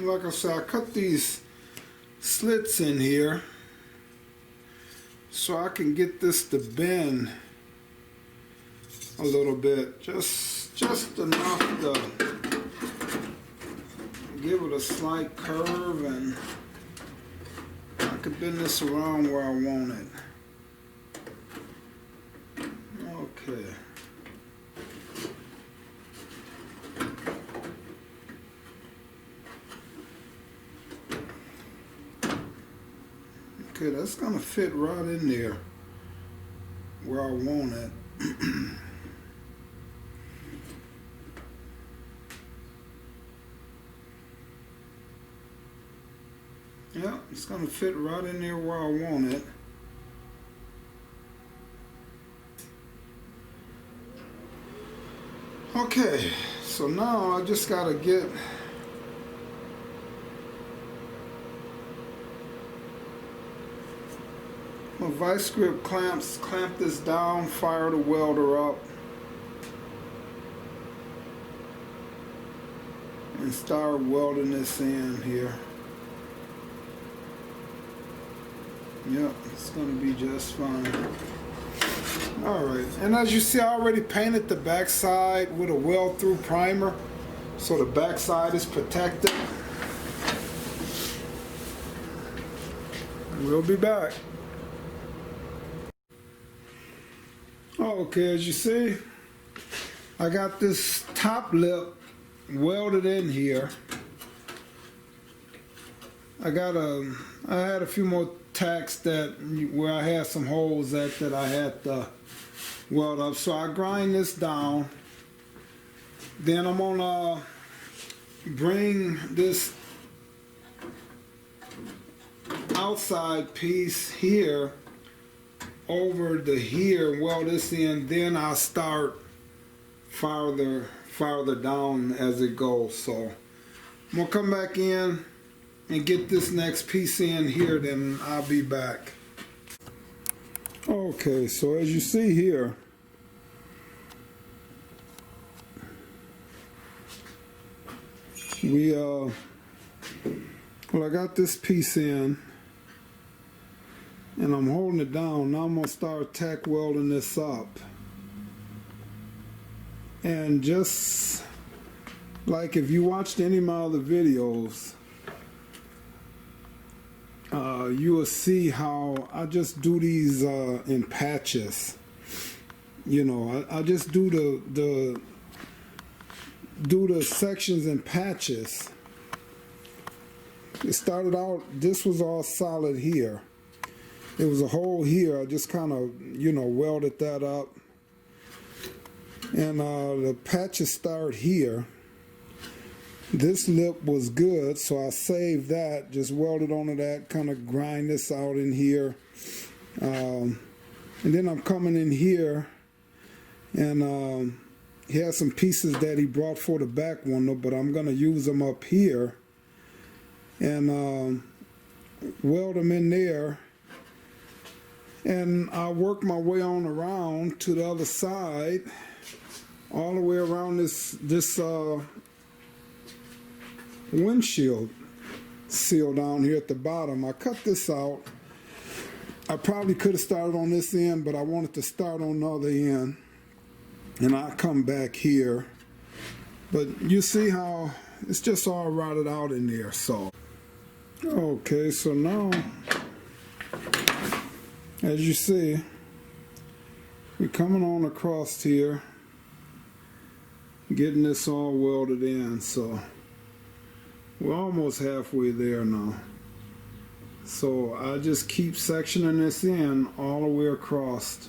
like I said, I cut these slits in here so I can get this to bend a little bit, just enough to give it a slight curve, and I can bend this around where I want it. Okay. Okay, that's gonna fit right in there where I want it. Yeah, it's gonna fit right in there where I want it. Okay, so now I just gotta get my vice grip clamps, clamp this down, fire the welder up, and start welding this in here. Yep, it's gonna be just fine. Alright, and as you see, I already painted the backside with a weld-through primer, so the backside is protected. We'll be back. Okay, as you see, I got this top lip welded in here. I had a few more tacks where I had some holes that I had to weld up. So I grind this down. Then I'm gonna bring this outside piece here over to here, weld this in, then I'll start farther down as it goes. So I'm gonna come back in and get this next piece in here, then I'll be back. Okay, so as you see here, well, I got this piece in and I'm holding it down. Now I'm gonna start tack welding this up. And just like if you watched any of my other videos, you will see how I just do these in patches. You know, I just do the sections in patches. It started out, this was all solid here. It was a hole here. I just kind of, you know, welded that up. And the patches start here. This lip was good, so I saved that, just welded onto that, kind of grind this out in here. And then I'm coming in here, and he has some pieces that he brought for the back window, but I'm going to use them up here and weld them in there. And I work my way on around to the other side, all the way around this windshield seal down here at the bottom. I cut this out. I probably could have started on this end, but I wanted to start on the other end. And I come back here. But you see how it's just all routed out in there. So, okay, so now, as you see, we're coming on across here, getting this all welded in. So we're almost halfway there now. So I just keep sectioning this in all the way across.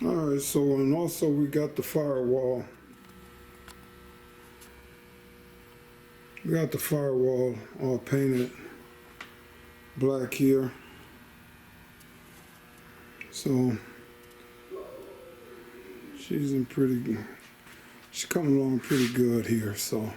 All right, so and also we got the firewall. We got the firewall all painted black here. So she's coming along pretty good here. So